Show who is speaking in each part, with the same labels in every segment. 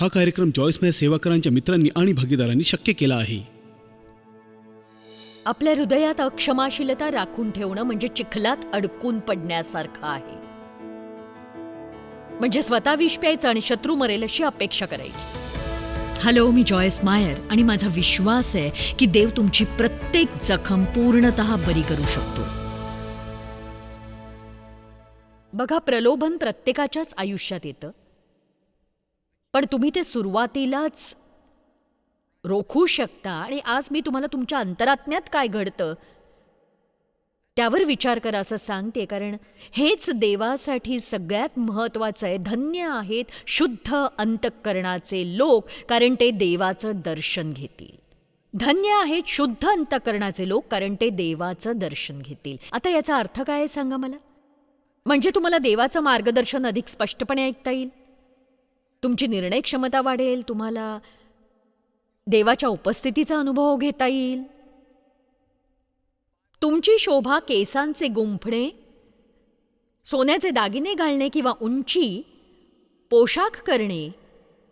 Speaker 1: हा कार्यक्रम जॉयसमय सेवाकरांच्या मित्रांनी आणि भागीदारांनी शक्य केला आहे.
Speaker 2: आपल्या हृदयात अक्षमाशीलता राखून ठेवणं म्हणजे चिखलात अडकून पडण्यासारखं आहे. म्हणजे स्वतः विष प्यायचं आणि शत्रू मरेल अशी अपेक्षा करायची. हॅलो, मी जॉयस मायर आणि माझा विश्वास आहे की देव तुमची प्रत्येक जखम पूर्णतः बरी करू शकतो. बघा, प्रलोभन प्रत्येकाच्याच आयुष्यात येतं, पण तुम्ही ते सुरुवातीलाच रोखू शकता. आणि आज मी तुम्हाला तुमच्या अंतरात्म्यात काय घडतं त्यावर विचार करा असं सांगते, कारण हेच देवासाठी सगळ्यात महत्त्वाचं आहे. धन्य आहेत शुद्ध अंतःकरणाचे लोक, कारण ते देवाचं दर्शन घेतील. धन्य आहेत शुद्ध अंतःकरणाचे लोक, कारण ते देवाचं दर्शन घेतील. आता याचा अर्थ काय आहे सांगा मला? म्हणजे तुम्हाला देवाचं मार्गदर्शन अधिक स्पष्टपणे ऐकता येईल, तुमची निर्णय क्षमता वाढेल, तुम्हाला देवाच्या उपस्थितीचा अनुभव घेता येईल, तुमची शोभा केसांचे गुंफणे, सोन्याचे दागिने घालणे किंवा उंची, पोशाख करणे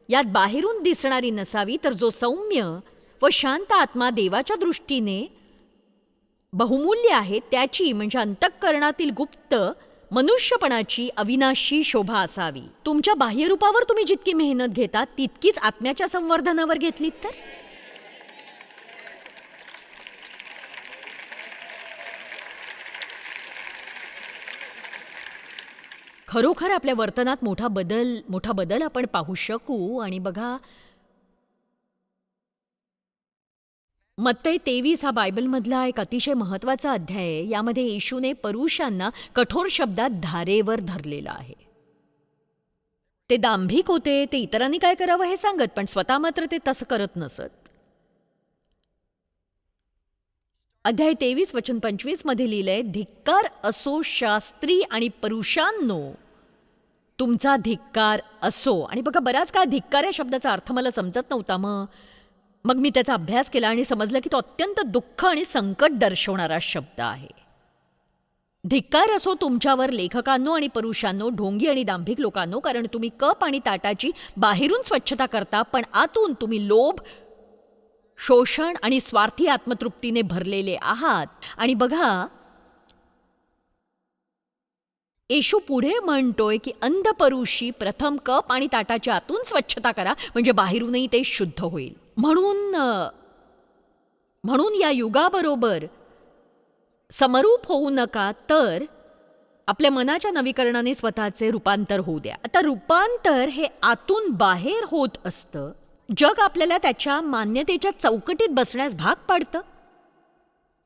Speaker 2: यात बाहेरून दिसणारी नसावी, तर जो सौम्य व शांत आत्मा देवाच्या दृष्टीने बहुमूल्य आहे त्याची, म्हणजे अंतःकरणातील गुप्त मनुष्यपणाची अविनाशी शोभा असावी. तुमच्या बाह्यरूपावर तुम्ही जितकी मेहनत घेता तितकीच आत्म्याच्या संवर्धनावर घेतलीत तर. खरोखर आपल्या वर्तनात मोठा बदल आपण पाहू शकू. आणि बघा, मत्तई 23 हा बायबलमधला एक अतिशय महत्त्वाचा अध्याय आहे. यामध्ये येशूने परुषांना कठोर शब्दात धारेवर धरलेला आहे. ते दांभिक होते, ते इतरांनी काय करावं हे सांगत, पण स्वतः मात्र ते तसं करत नसत. अध्याय 23 वचन 25 मध्ये लिहिलंय, धिक्कार असो शास्त्री आणि परुषांनो, तुमचा धिक्कार असो. आणि बघा, बराच काळ धिक्कार या शब्दाचा अर्थ मला समजत नव्हता. मग मी त्याचा अभ्यास केला आणि समजलं की तो अत्यंत दुःख आणि संकट दर्शवणारा शब्द आहे. धिक्कार असो तुमच्यावर लेखकांनो आणि परुषांनो, ढोंगी आणि दांभिक लोकांनो, कारण तुम्ही कप आणि ताटाची बाहेरून स्वच्छता करता, पण आतून तुम्ही लोभ, शोषण आणि स्वार्थी आत्मतृप्तीने भरलेले आहात. आणि बघा, येशू पुढे म्हणतोय की अंधपरुषी प्रथम कप आणि ताटाची आतून स्वच्छता करा, म्हणजे बाहेरूनही ते शुद्ध होईल. म्हणून या युगाबरोबर समरूप होऊ नका, तर आपल्या मनाच्या नवीकरणाने स्वतःचे रूपांतर होऊ द्या. आता रूपांतर हे आतून बाहेर होत असतं. जग आपल्याला त्याच्या मान्यतेच्या चौकटीत बसण्यास भाग पाडतं,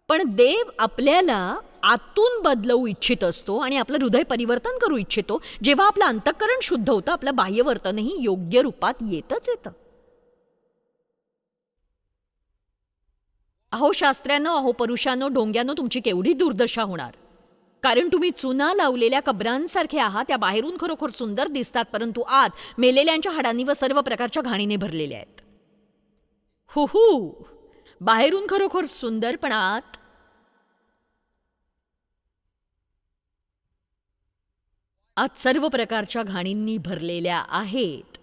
Speaker 2: पण देव आपल्याला आतून बदलवू इच्छित असतो आणि आपलं हृदय परिवर्तन करू इच्छितो. जेव्हा आपलं अंतःकरण शुद्ध होतं, आपलं बाह्यवर्तनही योग्य रूपात येतच येतं. अहो शास्त्र्यांनो, अहो परुषांनो, ढोंग्यांनो, तुमची केवढी दुर्दशा होणार, कारण तुम्ही चुना लावलेल्या कब्रांसारखे आहात. त्या बाहेरून खरोखर सुंदर दिसतात, परंतु आत मेलेल्यांच्या हाडांनी व सर्व प्रकारच्या घाणीने भरलेल्या आहेत. बाहेरून खरोखर सुंदर, पण आत सर्व प्रकारच्या घाणींनी भरलेल्या आहेत.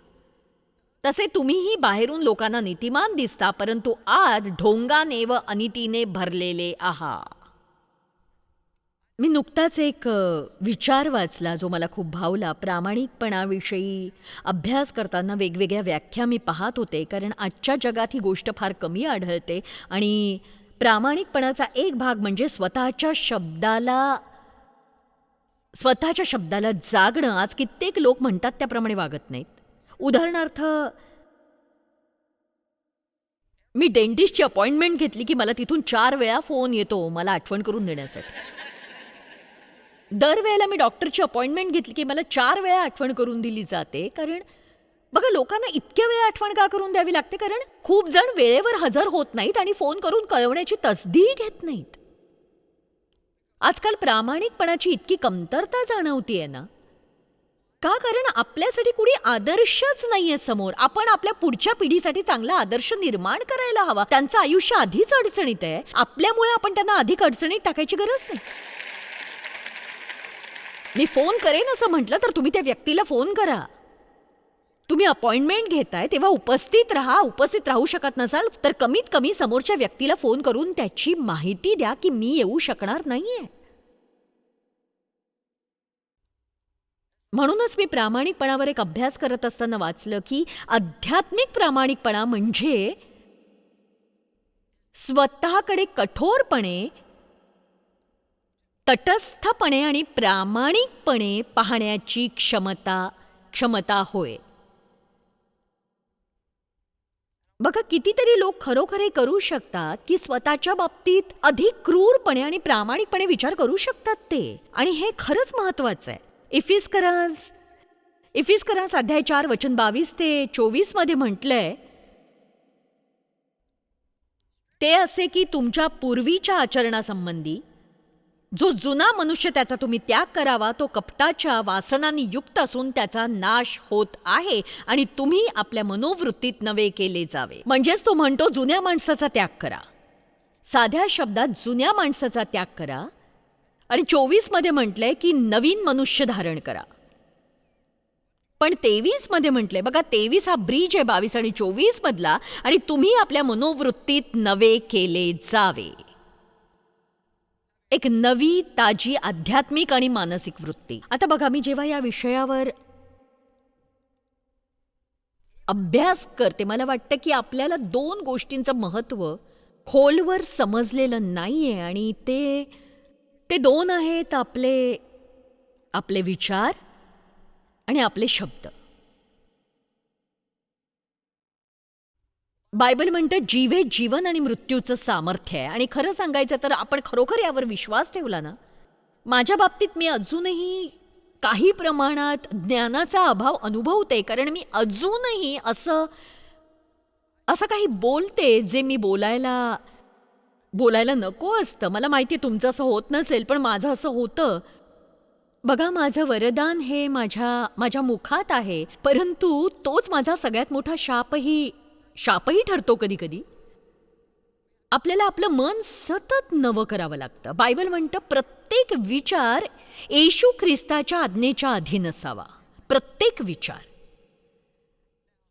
Speaker 2: तसे तुम्हीही बाहेरून लोकांना नीतिमान दिसता, परंतु आत ढोंगाने व अनितीने भरलेले आहात. मी नुकताच एक विचार वाचला जो मला खूप भावला. प्रामाणिकपणाविषयी अभ्यास करताना वेगवेगळ्या व्याख्या मी पाहत होते, कारण आजच्या जगात ही गोष्ट फार कमी आढळते. आणि प्रामाणिकपणाचा एक भाग म्हणजे स्वतःच्या शब्दाला जागणं. आज कित्येक लोक म्हणतात त्याप्रमाणे वागत नाहीत. उदाहरणार्थ, मी डेंटिस्टची अपॉइंटमेंट घेतली की मला तिथून 4 वेळा फोन येतो मला आठवण करून देण्यासाठी. दरवेळेला मी डॉक्टरची अपॉइंटमेंट घेतली की मला 4 वेळा आठवण करून दिली जाते. कारण बघा, लोकांना इतक्या वेळा आठवण का करून द्यावी लागते? कारण खूप जण वेळेवर हजर होत नाहीत आणि फोन करून कळवण्याची तसदी घेत नाहीत. आजकाल प्रामाणिकपणाची इतकी कमतरता जाणवतीये ना. का? कारण आपल्यासाठी कुणी आदर्शच नाहीये समोर. आपण आपल्या पुढच्या पिढीसाठी चांगला आदर्श निर्माण करायला हवा. त्यांचं आयुष्य आधीच अडचणीत आहे. आपल्यामुळे आपण त्यांना अधिक अडचणीत टाकायची गरज नाही. मी फोन करेन असं म्हटलं तर तुम्ही त्या व्यक्तीला फोन करा. तुम्ही अपॉइंटमेंट घेताय तेव्हा उपस्थित राहा. उपस्थित राहू शकत नसाल तर कमीत कमी समोरच्या व्यक्तीला फोन करून त्याची माहिती द्या की मी येऊ शकणार नाहीये. म्हणूनच मी प्रामाणिकपणावर एक अभ्यास करत असताना वाचलं की आध्यात्मिक प्रामाणिकपणा म्हणजे स्वतःकडे कठोरपणे, तटस्थपणे आणि प्रामाणिकपणे पाहण्याची क्षमता होय. बघा, कितीतरी लोक खरोखर हे करू शकतात की स्वतःच्या बाबतीत अधिक क्रूरपणे आणि प्रामाणिकपणे विचार करू शकतात ते, आणि हे खरंच महत्वाचं आहे. इफिस्करास अध्याय 4 वचन 22 ते 24 मध्ये म्हटलंय, ते असे की तुमच्या पूर्वीच्या आचरणासंबंधी जो जुना मनुष्य त्याचा तुम्ही त्याग करावा, तो कपटाच्या वासनांनी युक्त असून त्याचा नाश होत आहे आणि तुम्ही आपल्या मनोवृत्तीत नवे केले जावे. म्हणजेच तो म्हणतो जुन्या माणसाचा त्याग करा. साध्या शब्दात जुन्या माणसाचा त्याग करा. आणि 24 मध्ये म्हटलंय की नवीन मनुष्य धारण करा. पण 23 मध्ये म्हटलंय, बघा 23 हा ब्रिज आहे 22 आणि 24 मधला, आणि तुम्ही आपल्या मनोवृत्तीत नवे केले जावे. एक नवी ताजी आध्यात्मिक आणि मानसिक वृत्ती. आता बघा, मी जेव्हा या विषयावर अभ्यास करते मला वाटतं की आपल्याला 2 गोष्टींचं महत्त्व खोलवर समजलेलं नाहीये, आणि ते 2 आहेत आपले विचार आणि आपले शब्द. बायबल म्हणतं जीवे जीवन आणि मृत्यूचं सामर्थ्य आहे, आणि खरं सांगायचं तर आपण खरोखर यावर विश्वास ठेवला ना, माझ्या बाबतीत मी अजूनही काही प्रमाणात ज्ञानाचा अभाव अनुभवते, कारण मी अजूनही असं काही बोलते जे मी बोलायला नको असतं. मला माहिती आहे तुमचं असं होत नसेल, पण माझं असं होतं. बघा, माझं वरदान हे माझ्या मुखात आहे, परंतु तोच माझा सगळ्यात मोठा शापही ठरतो. कधी कधी आपल्याला आपलं मन सतत नवं करावं लागतं. बायबल म्हणतं प्रत्येक विचार येशू ख्रिस्ताच्या आज्ञेच्या अधीन असावा. प्रत्येक विचार.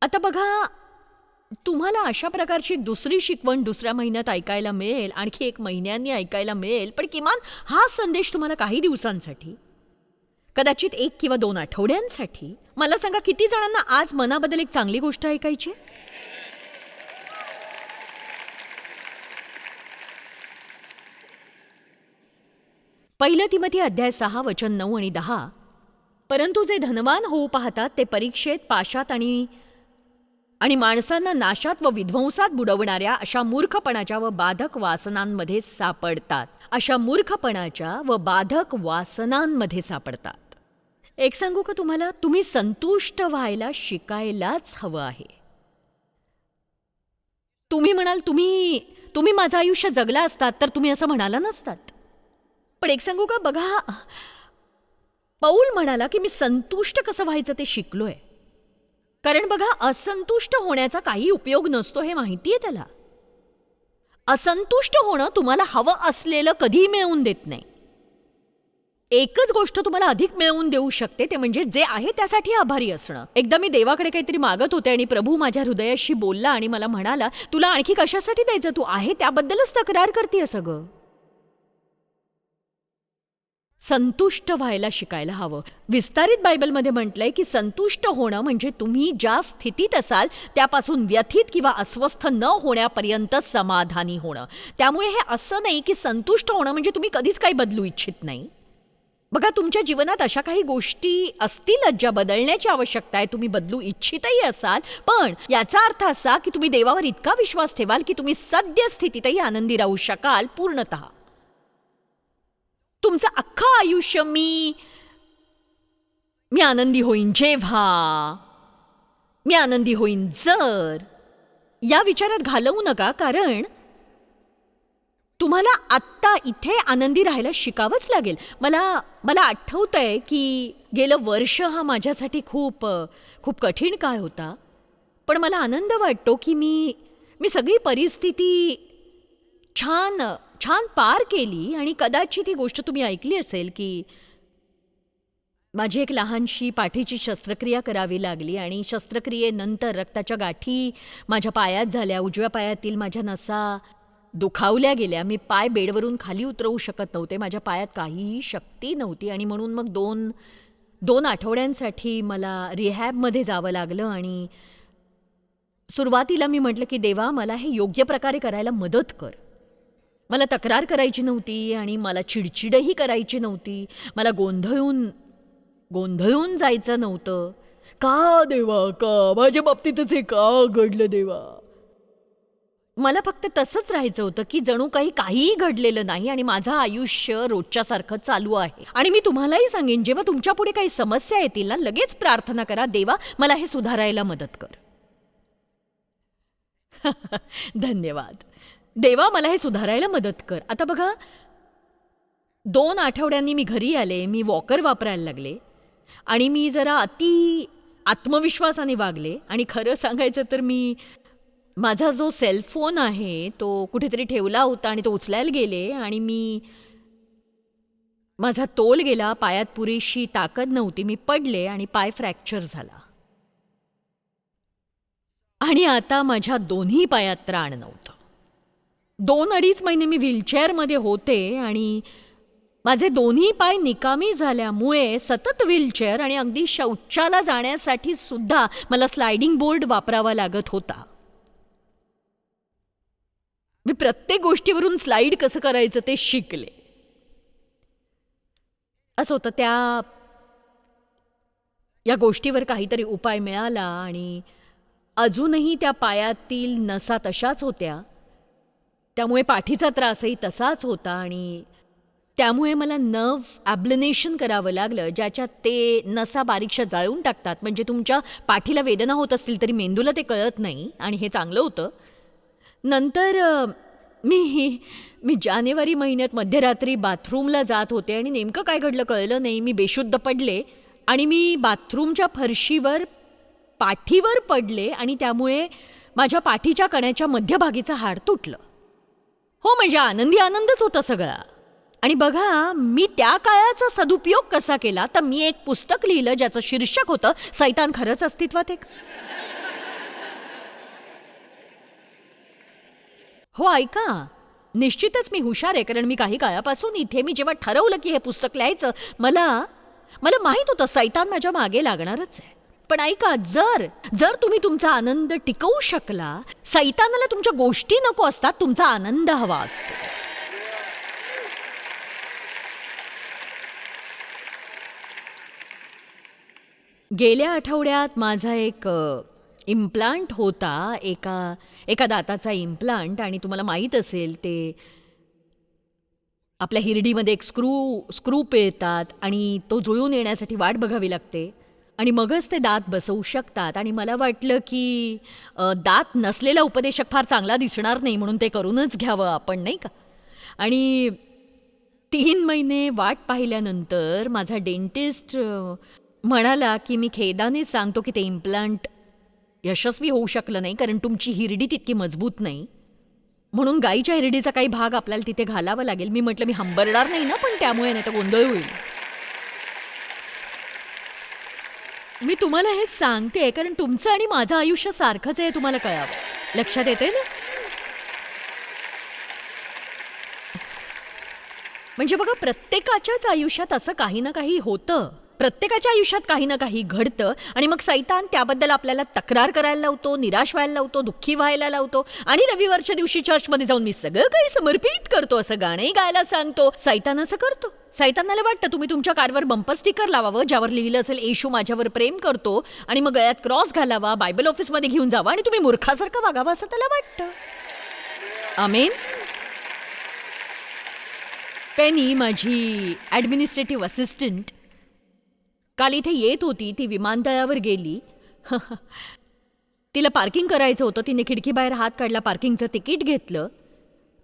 Speaker 2: आता बघा, तुम्हाला अशा प्रकारची एक दुसरी शिकवण दुसऱ्या महिन्यात ऐकायला मिळेल, आणखी 1 महिन्यांनी ऐकायला मिळेल, पण किमान हा संदेश तुम्हाला काही दिवसांसाठी, कदाचित 1 किंवा 2 आठवड्यांसाठी. मला सांगा, किती जणांना आज मनाबद्दल एक चांगली गोष्ट ऐकायची? पहिलं तिमोथी अध्याय 6 वचन 9 आणि 10. परंतु जे धनवान होऊ पाहतात ते परीक्षेत, पाशात आणि माणसांना नाशात व विध्वंसात बुडवणाऱ्या अशा मूर्खपणाच्या व बाधक वासनांमध्ये सापडतात. एक सांगू का तुम्हाला, तुम्ही संतुष्ट व्हायला शिकायलाच हवं आहे. तुम्ही म्हणाल, तुम्ही माझं आयुष्य जगला असतात तर तुम्ही असं म्हणाला नसतात. पण एक सांगू का, बघा, पौल म्हणाला की मी संतुष्ट कसं व्हायचं ते शिकलोय. कारण बघा, असंतुष्ट होण्याचा काही उपयोग नसतो हे माहितीये त्याला. असंतुष्ट होणं तुम्हाला हवं असलेलं कधीही मिळवून देत नाही. एकच गोष्ट तुम्हाला अधिक मिळवून देऊ शकते, ते म्हणजे जे आहे त्यासाठी आभारी असणं. एकदा मी देवाकडे काहीतरी मागत होते आणि प्रभू माझ्या हृदयाशी बोलला आणि मला म्हणाला, तुला आणखी कशासाठी द्यायचं, तू आहे त्याबद्दलच तक्रार करतेय सगळं. संतुष्ट व्हायला शिकायला हवं. विस्तारित बायबलमध्ये म्हटलंय की संतुष्ट होणं म्हणजे तुम्ही ज्या स्थितीत असाल त्यापासून व्यथित किंवा अस्वस्थ न होण्यापर्यंत समाधानी होणं. त्यामुळे हे असं नाही की संतुष्ट होणं म्हणजे तुम्ही कधीच काही बदलू इच्छित नाही. बघा, तुमच्या जीवनात अशा काही गोष्टी असतीलच ज्या बदलण्याची आवश्यकता आहे, तुम्ही बदलू इच्छितही असाल, पण याचा अर्थ असा की तुम्ही देवावर इतका विश्वास ठेवाल की तुम्ही सद्यस्थितीतही आनंदी राहू शकाल पूर्णतः. तुमचं अख्खं आयुष्य मी आनंदी होईन जेव्हा, मी आनंदी होईन जर, या विचारात घालवू नका. कारण तुम्हाला आत्ता इथे आनंदी राहायला शिकावंच लागेल. मला आठवतंय की गेलं वर्ष हा माझ्यासाठी खूप कठीण काळ होता, पण मला आनंद वाटतो की मी सगळी परिस्थिती छान पार केली. आणि कदाचित ही गोष्ट तुम्ही ऐकली असेल की माझी एक लहानशी पाठीची शस्त्रक्रिया करावी लागली आणि शस्त्रक्रियेनंतर रक्ताच्या गाठी माझ्या पायात झाल्या. उजव्या पायातील माझ्या नसा दुखावल्या गेल्या. मी पाय बेडवरून खाली उतरवू शकत नव्हते. माझ्या पायात काहीही शक्ती नव्हती आणि म्हणून मग दोन आठवड्यांसाठी मला रिहॅबमध्ये जावं लागलं. आणि सुरुवातीला मी म्हटलं की देवा, मला हे योग्य प्रकारे करायला मदत कर. मला तक्रार करायची नव्हती आणि मला चिडचिडही करायची नव्हती. मला गोंधळून जायचं नव्हतं. का देवा, का माझ्या बाबतीतच हे का घडलं देवा? मला फक्त तसंच राहायचं होतं की जणू काहीही घडलेलं नाही आणि माझं आयुष्य रोजच्यासारखं चालू आहे. आणि मी तुम्हालाही सांगेन, जेव्हा तुमच्या पुढे काही समस्या येतील ना, लगेच प्रार्थना करा, देवा मला हे सुधारायला मदत कर. धन्यवाद. देवा मला हे सुधारायला मदत कर. आता बघा, 2 आठवड्यांनी मी घरी आले. मी वॉकर वापरायला लागले आणि मी जरा आत्मविश्वासाने वागले. आणि खरं सांगायचं तर मी माझा जो सेलफोन आहे तो कुठेतरी ठेवला होता आणि तो उचलायला गेले आणि माझा तोल गेला. पायात पुरेशी ताकद नव्हती. मी पडले आणि पाय फ्रॅक्चर झाला. आणि आता माझ्या दोन्ही पायात त्राण नव्हतं. 2-2.5 महिने मी व्हीलचेअरमध्ये होते आणि माझे दोन्ही पाय निकामी झाल्यामुळे सतत व्हीलचेअर आणि अगदी शौचाला जाण्यासाठी सुद्धा मला स्लायडिंग बोर्ड वापरावा लागत होता. मी प्रत्येक गोष्टीवरून स्लाईड कसं करायचं ते शिकले. असं होतं. या गोष्टीवर काहीतरी उपाय मिळाला आणि अजूनही त्या पायातील नसा तशाच होत्या. त्यामुळे पाठीचा त्रासही तसाच होता आणि त्यामुळे मला नर्व ॲब्लेनेशन करावं लागलं, ज्याच्यात ते नसा बारीकशा जाळून टाकतात. म्हणजे तुमच्या पाठीला वेदना होत असतील तरी मेंदूला ते कळत नाही आणि हे चांगलं होतं. नंतर मी जानेवारी महिन्यात मध्यरात्री बाथरूमला जात होते आणि नेमकं काय घडलं कळलं नाही. मी बेशुद्ध पडले आणि मी बाथरूमच्या फरशीवर पाठीवर पडले आणि त्यामुळे माझ्या पाठीच्या कण्याच्या मध्यभागीचं हाड तुटलं. हो, म्हणजे आनंदच होता सगळा. आणि बघा, मी त्या काळाचा सदुपयोग कसा केला, तर मी एक पुस्तक लिहिलं ज्याचं शीर्षक होतं, सैतान खरंच अस्तित्वात आहे का? हो, ऐका, निश्चितच मी हुशार आहे, कारण मी काही काळापासून इथे, मी जेव्हा ठरवलं की हे पुस्तक लिहायचं, मला माहीत होतं सैतान माझ्या मागे लागणारच आहे. पण ऐका, जर तुम्ही तुमचा आनंद टिकवू शकला, सैतानाला तुमच्या गोष्टी नको असतात, तुमचा आनंद हवा असतो. गेल्या आठवड्यात माझा एक इम्प्लांट होता, एका दाताचा इम्प्लांट. आणि तुम्हाला माहीत असेल, ते आपल्या हिरडीमध्ये एक स्क्रू पिळतात आणि तो जुळून येण्यासाठी वाट बघावी लागते आणि मगच ते दात बसवू शकतात. आणि मला वाटलं की दात नसलेला उपदेशक फार चांगला दिसणार नाही, म्हणून ते करूनच घ्यावं आपण, नाही का? आणि 3 महिने वाट पाहिल्यानंतर माझा डेंटिस्ट म्हणाला की मी खेदाने सांगतो की ते इम्प्लांट यशस्वी होऊ शकलं नाही, कारण तुमची हिरडी तितकी मजबूत नाही. म्हणून गाईच्या हिरडीचा काही भाग आपल्याला तिथे घालावा लागेल. मी म्हटलं, मी हंबरणार नाही ना, पण त्यामुळे नाही तर गोंधळ होईल. मी तुम्हाला हे सांगते कारण तुमचं आणि माझं आयुष्य सारखंच आहे, तुम्हाला कळावं. लक्षात येते ना? म्हणजे बघा, प्रत्येकाच्याच आयुष्यात असं काही ना काही होतं. प्रत्येकाच्या आयुष्यात काही ना काही घडतं आणि मग सैतान त्याबद्दल आपल्याला तक्रार करायला लावतो, निराश व्हायला लावतो, दुःखी व्हायला लावतो. आणि रविवारच्या दिवशी चर्चमध्ये जाऊन मी सगळं काही समर्पित करतो असं गाणंही गायला सांगतो. सैतान असं करतो. सैतानाला वाटतं तुम्ही तुमच्या कारवर बंपर स्टिकर लावावं ज्यावर लिहिलं असेल, येशू माझ्यावर प्रेम करतो, आणि मग गळ्यात क्रॉस घालावा, बायबल ऑफिसमध्ये घेऊन जावा आणि तुम्ही मूर्खासारखं वागावं असं त्याला वाटतं. आमेन. पेनी, माझी ॲडमिनिस्ट्रेटिव्ह असिस्टंट, काल इथे येत होती. ती विमानतळावर गेली. तिला पार्किंग करायचं होतं. तिने खिडकीबाहेर हात काढला, पार्किंगचं तिकीट घेतलं.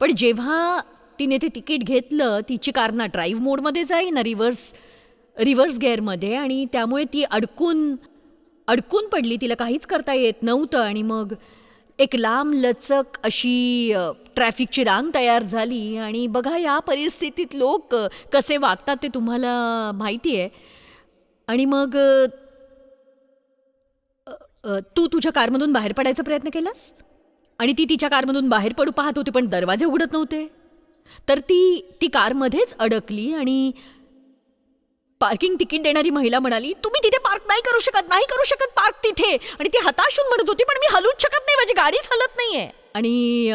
Speaker 2: पण जेव्हा तिने ते तिकीट घेतलं, तिची कार ना ड्राईव्ह मोडमध्ये जाई ना रिव्हर्स गेअरमध्ये, आणि त्यामुळे ती अडकून पडली. तिला काहीच करता येत नव्हतं. आणि मग एक लांब लचक अशी ट्रॅफिकची रांग तयार झाली. आणि बघा, या परिस्थितीत लोक कसे वागतात ते तुम्हाला माहिती आहे. आणि मग तू तुझ्या कारमधून बाहेर पडायचा प्रयत्न केलास आणि ती तिच्या कारमधून बाहेर पडू पाहत होती पण दरवाजे उघडत नव्हते. तर ती कारमध्येच अडकली आणि पार्किंग तिकीट देणारी महिला म्हणाली, तुम्ही तिथे पार्क नाही करू शकत पार्क तिथे. आणि ती हताश होऊन म्हणत होती, पण मी हलूच शकत नाही, माझी गाडीच हलत नाहीये. आणि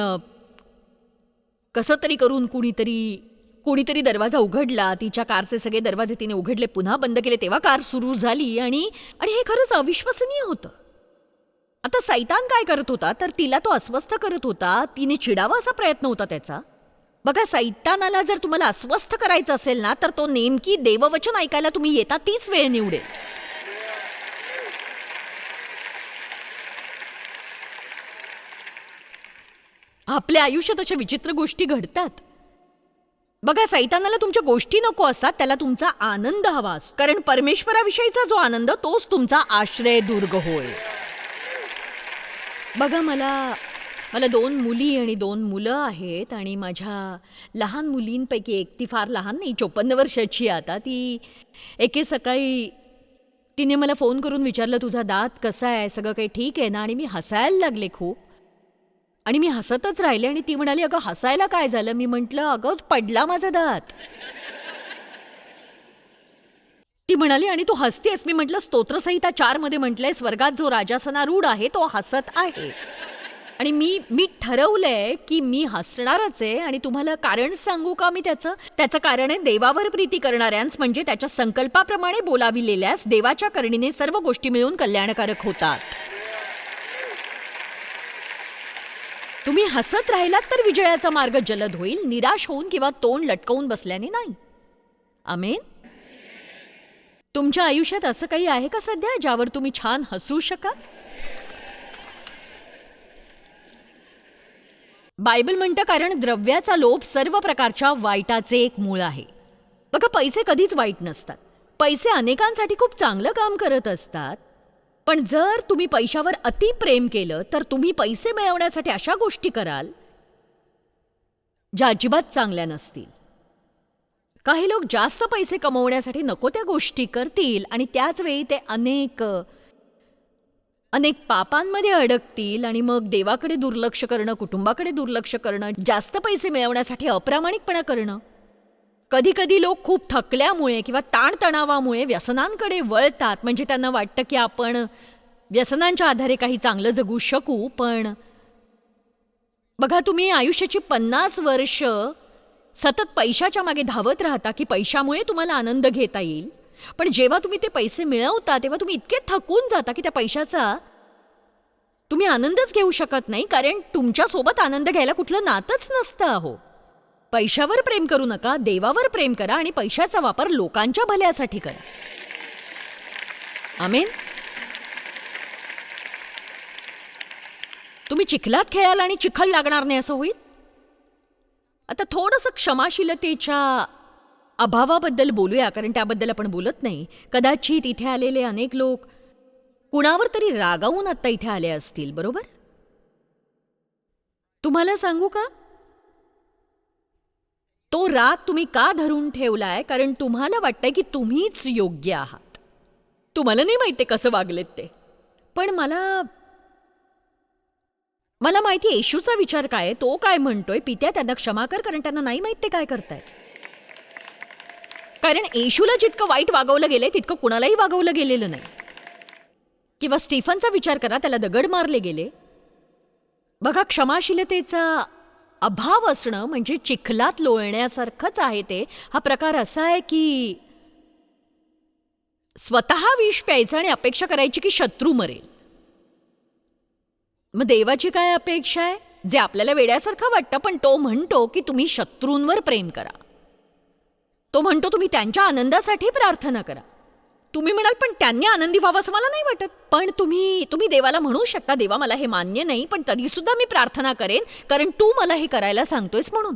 Speaker 2: कसं तरी करून कुणीतरी दरवाजा उघडला. तिच्या कारचे सगळे दरवाजे तिने उघडले, पुन्हा बंद केले, तेव्हा कार सुरू झाली. आणि हे खरंच अविश्वसनीय होतं. आता सैतान काय करत होता तर तिला तो अस्वस्थ करत होता. तिने चिडावा असा प्रयत्न होता त्याचा. बघा, सैतानाला जर तुम्हाला अस्वस्थ करायचं असेल ना तर तो नेमकी देववचन ऐकायला तुम्ही येता तीच वेळ निवडेल. आपल्या आयुष्यात अशा विचित्र गोष्टी घडतात. बघा, सैतानाला तुमच्या गोष्टी नको असतात, त्याला तुमचा आनंद हवा असतो. कारण परमेश्वराविषयीचा जो आनंद तोच तुमचा आश्रय दुर्ग होय. बघा, मला 2 मुली आणि 2 मुलं आहेत. आणि माझ्या लहान मुलींपैकी एक, ती फार लहान नाही, 54 वर्षाची आता, ती एके सकाळी तिने मला फोन करून विचारलं, तुझा दात कसा आहे, सगळं काही ठीक आहे ना. आणि मी हसायला लागले खूप. आणि मी हसतच राहिले. आणि ती म्हणाली, अगं हसायला काय झालं. मी म्हटलं, अगं पडला माझा दात. ती म्हणाली, आणि तू हसतेस. मी म्हटलं, स्तोत्रसंहिता 4 मध्ये म्हटलंय, स्वर्गात जो राजासनारूढ आहे तो हसत आहे. आणि मी ठरवलंय की मी हसणारच आहे. आणि तुम्हाला कारण सांगू का मी त्याचं कारण आहे, देवावर प्रीती करणाऱ्यांस म्हणजे त्याच्या संकल्पाप्रमाणे बोलाविलेल्यास देवाच्या करणीने सर्व गोष्टी मिळून कल्याणकारक होतात. तुम्ही हसत राहिलात तर विजयाचा मार्ग जलद होईल, निराश होऊन किंवा तोंड लटकवून बसल्याने नाही. आमेन. तुमच्या आयुष्यात असं काही आहे का सध्या ज्यावर तुम्ही छान हसू शकाल? बायबल म्हणतं, कारण द्रव्याचा लोभ सर्व प्रकारच्या वाईटाचे एक मूळ आहे. बघा, पैसे कधीच वाईट नसतात. पैसे अनेकांसाठी खूप चांगलं काम करत असतात. पण जर तुम्ही पैशावर अति प्रेम केलं तर तुम्ही पैसे मिळवण्यासाठी अशा गोष्टी कराल ज्या अजिबात चांगल्या नसतील. काही लोक जास्त पैसे कमवण्यासाठी नको त्या गोष्टी करतील आणि त्याच वेळी ते अनेक पापांमध्ये अडकतील. आणि मग देवाकडे दुर्लक्ष करणं, कुटुंबाकडे दुर्लक्ष करणं, जास्त पैसे मिळवण्यासाठी अप्रामाणिकपणा करणं. कधी कधी लोक खूप थकल्यामुळे किंवा ताणतणावामुळे व्यसनांकडे वळतात. म्हणजे त्यांना वाटतं की आपण व्यसनांच्या आधारे काही चांगलं जगू शकू. पण बघा, तुम्ही आयुष्याची 50 वर्ष सतत पैशाच्या मागे धावत राहता की पैशामुळे तुम्हाला आनंद घेता येईल. पण जेव्हा तुम्ही ते पैसे मिळवता तेव्हा तुम्ही इतके थकून जाता की त्या पैशाचा तुम्ही आनंदच घेऊ शकत नाही. कारण तुमच्यासोबत आनंद घ्यायला कुठलं नातच नसतं. अहो, पैशावर प्रेम करू नका, देवावर प्रेम करा आणि पैशाचा वापर लोकांच्या भल्यासाठी करा. आमेन. तुम्ही चिखलात खेळाल आणि चिखल लागणार नाही असं होईल. आता थोडंसं क्षमाशीलतेच्या अभावाबद्दल बोलूया, कारण त्याबद्दल आपण बोलत नाही. कदाचित इथे आलेले अनेक लोक कुणावर तरी रागावून आत्ता इथे आले असतील, बरोबर? तुम्हाला सांगू का, तो राग तुम्ही का धरून ठेवलाय? कारण तुम्हाला वाटतंय की तुम्हीच योग्य आहात. तुम्हाला नाही माहिती कसं वागलेत ते. पण मला माहिती येशूचा विचार काय, तो काय म्हणतोय, पित्या त्यांना क्षमा कर, कारण त्यांना नाही माहित ते काय करतायत. कारण येशूला जितकं वाईट वागवलं गेलंय तितकं कुणालाही वागवलं गेलेलं नाही. किंवा स्टीफनचा विचार करा, त्याला दगड मारले गेले. बघा, क्षमाशीलतेचा अभाव असणं म्हणजे चिखलात लोळण्यासारखंच आहे. ते हा प्रकार असा आहे की स्वतः विष प्यायचं आणि अपेक्षा करायची की शत्रू मरेल. मग देवाची काय अपेक्षा आहे? जे आपल्याला वेड्यासारखं वाटतं, पण तो म्हणतो की तुम्ही शत्रूंवर प्रेम करा. तो म्हणतो तुम्ही त्यांच्या आनंदासाठी प्रार्थना करा. तुम्ही म्हणाल, पण त्यांनी आनंदी व्हावं असं मला नाही वाटत. पण तुम्ही देवाला म्हणू शकता, देवा मला हे मान्य नाही, पण तरी सुद्धा मी प्रार्थना करेन, कारण तू मला हे करायला सांगतोयस म्हणून.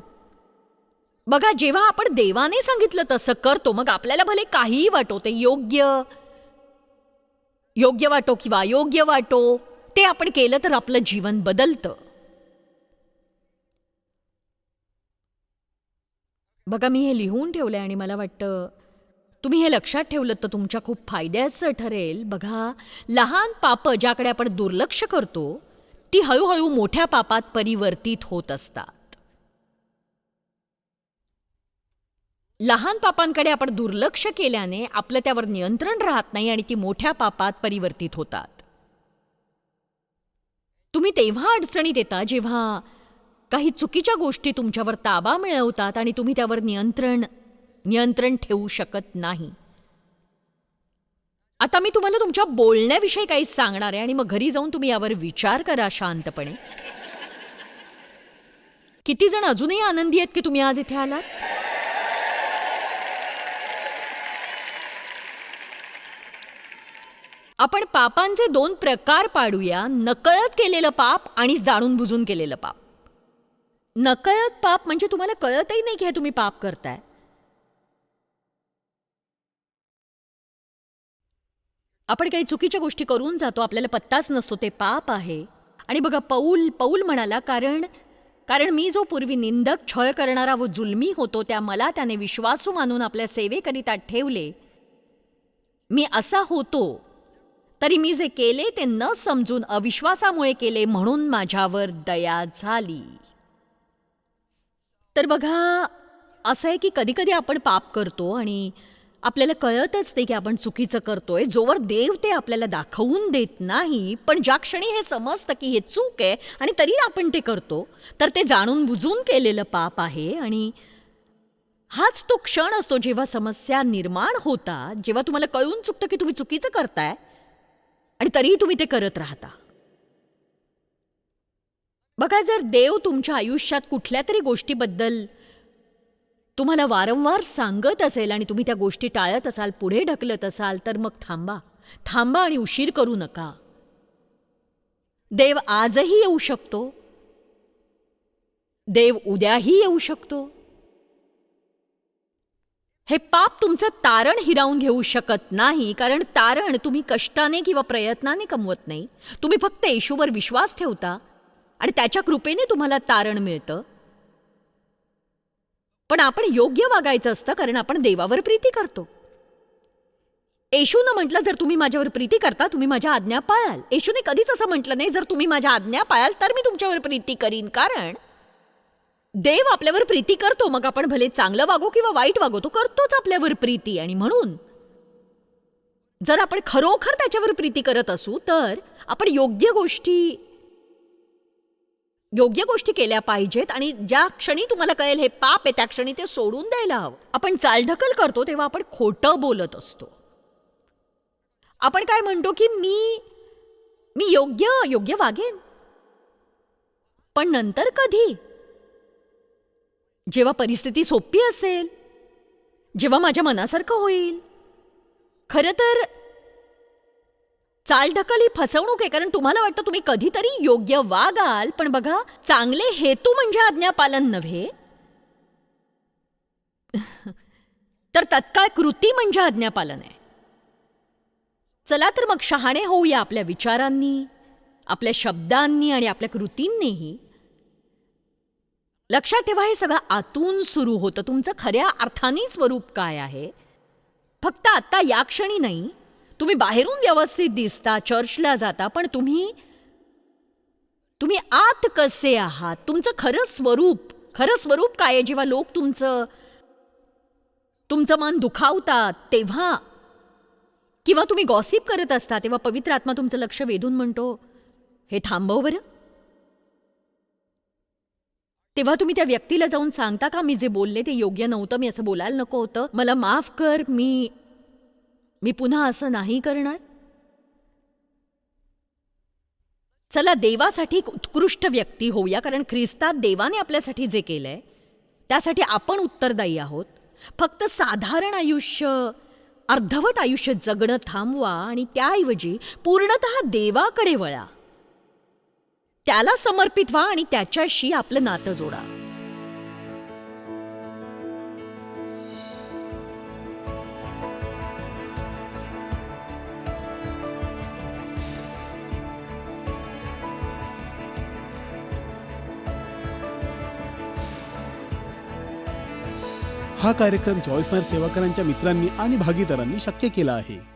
Speaker 2: बघा, जेव्हा आपण देवाने सांगितलं तसं करतो, मग आपल्याला भले काहीही वाटो, ते योग्य वाटो किंवा अयोग्य वाटो, ते आपण केलं तर आपलं जीवन बदलतं. बघा, मी हे लिहून ठेवलंय आणि मला वाटतं तुम्ही हे लक्षात ठेवलं तर तुमच्या खूप फायद्याचं ठरेल. बघा, लहान पापं ज्याकडे आपण दुर्लक्ष करतो ती हळूहळू मोठ्या पापात परिवर्तित होत असतात. लहान पापांकडे आपण दुर्लक्ष केल्याने आपलं त्यावर नियंत्रण राहत नाही आणि ती मोठ्या पापात परिवर्तित होतात. तुम्ही तेव्हा अडचणीत येता जेव्हा काही चुकीच्या गोष्टी तुमच्यावर ताबा मिळवतात आणि तुम्ही त्यावर नियंत्रण ठेवू शकत नाही. आता मी तुम्हाला तुमच्या बोलण्याविषयी काही सांगणार आहे आणि मग घरी जाऊन तुम्ही यावर विचार करा शांतपणे. किती जण अजूनही आनंदी आहेत की तुम्ही आज इथे आलात? आपण पापांचे 2 प्रकार पाडूया, नकळत केलेलं पाप आणि जाणून बुजून केलेलं पाप. नकळत पाप म्हणजे तुम्हाला कळतही नाही की हे तुम्ही पाप करताय. आपण काही चुकीच्या गोष्टी करून जातो, आपल्याला पत्ताच नसतो, ते पाप आहे. आणि बघा, पौल म्हणाला, कारण मी जो पूर्वी निंदक, छळ करणारा व जुलमी होतो, त्या मला त्याने विश्वासू मानून आपल्या सेवेकरिता ठेवले. मी असा होतो तरी मी जे केले ते न समजून अविश्वासामुळे केले, म्हणून माझ्यावर दया झाली. तर बघा, असं आहे की कधी कधी आपण पाप करतो आणि आपल्याला कळतच नाही की आपण चुकीचं करतोय, जोवर देव ते आपल्याला दाखवून देत नाही. पण ज्या क्षणी हे समजतं की हे चूक आहे आणि तरी आपण ते करतो, तर ते जाणून बुजून केलेलं पाप आहे. आणि हाच तो क्षण असतो जेव्हा समस्या निर्माण होतात, जेव्हा तुम्हाला कळून चुकतं की तुम्ही चुकीचं करताय आणि तरीही तुम्ही ते करत राहता. बघा, जर देव तुमच्या आयुष्यात कुठल्या तरी गोष्टीबद्दल तुम्हाला वारंवार सांगत असेल आणि तुम्ही त्या गोष्टी टाळत असाल, पुढे ढकलत असाल, तर मग थांबा आणि उशीर करू नका. देव आजही येऊ शकतो, देव उद्याही येऊ शकतो. हे पाप तुमचं तारण हिरावून घेऊ शकत नाही, कारण तारण तुम्ही कष्टाने किंवा प्रयत्नाने कमवत नाही. तुम्ही फक्त येशूवर विश्वास ठेवता आणि त्याच्या कृपेने तुम्हाला तारण मिळतं. पण आपण योग्य वागायचं असतं, कारण आपण देवावर प्रीती करतो. येशूनं म्हटलं, जर तुम्ही माझ्यावर प्रीती करता, तुम्ही माझ्या आज्ञा पाळाल. येशूने कधीच असं म्हटलं नाही, जर तुम्ही माझ्या आज्ञा पाळाल तर मी तुमच्यावर प्रीती करीन. कारण देव आपल्यावर प्रीती करतो, मग आपण भले चांगलं वागो किंवा वाईट वागो, तो करतोच आपल्यावर प्रीती. आणि म्हणून जर आपण खरोखर त्याच्यावर प्रीती करत असू, तर आपण योग्य गोष्टी केल्या पाहिजेत. आणि ज्या क्षणी तुम्हाला कळेल हे पाप आहे, त्या क्षणी ते सोडून द्यायला हवं. आपण चालढकल करतो तेव्हा आपण खोटं बोलत असतो. आपण काय म्हणतो की मी योग्य वागेन, पण नंतर कधी? जेव्हा परिस्थिती सोपी असेल, जेव्हा माझ्या मनासारखं होईल. खरं तर चालढकल ही फसवणूक आहे, कारण तुम्हाला वाटतं तुम्ही कधीतरी योग्य वागाल, पण बघा, चांगले हेतू म्हणजे आज्ञापालन नव्हे, तर तत्काळ कृती म्हणजे आज्ञापालन आहे. चला तर मग शहाणे होऊया आपल्या विचारांनी, आपल्या शब्दांनी आणि आपल्या कृतींनीही. लक्षात ठेवा, हे सगळं आतून सुरू होतं. तुमचं खऱ्या अर्थाने स्वरूप काय आहे, फक्त आता या क्षणी नाही. तुम्ही बाहेरून व्यवस्थित दिसता, चर्चला जाता, पण तुम्ही आत कसे आहात? तुमचं खरं स्वरूप काय आहे? जेव्हा लोक तुमचं मन दुखावतात तेव्हा, किंवा तुम्ही गॉसिप करत असता, तेव्हा पवित्र आत्मा तुमचं लक्ष वेधून म्हणतो, हे थांबव बरं. तेव्हा तुम्ही त्या व्यक्तीला जाऊन सांगता का, मी जे बोलले ते योग्य नव्हतं, मी असं बोलायला नको होतं, मला माफ कर, मी पुन्हा असं नाही करणार. चला देवासाठी एक उत्कृष्ट व्यक्ती होऊया, कारण ख्रिस्तात देवाने आपल्यासाठी जे केलंय त्यासाठी आपण उत्तरदायी आहोत. फक्त साधारण आयुष्य, अर्धवट आयुष्य जगणं थांबवा आणि त्याऐवजी पूर्णतः देवाकडे वळा. त्याला समर्पित व्हा आणि त्याच्याशी आपलं नातं जोडा.
Speaker 1: हा कार्यक्रम जॉयस्मायर सेवाकरांच्या मित्रांनी आणि भागीदारांनी शक्य केला आहे.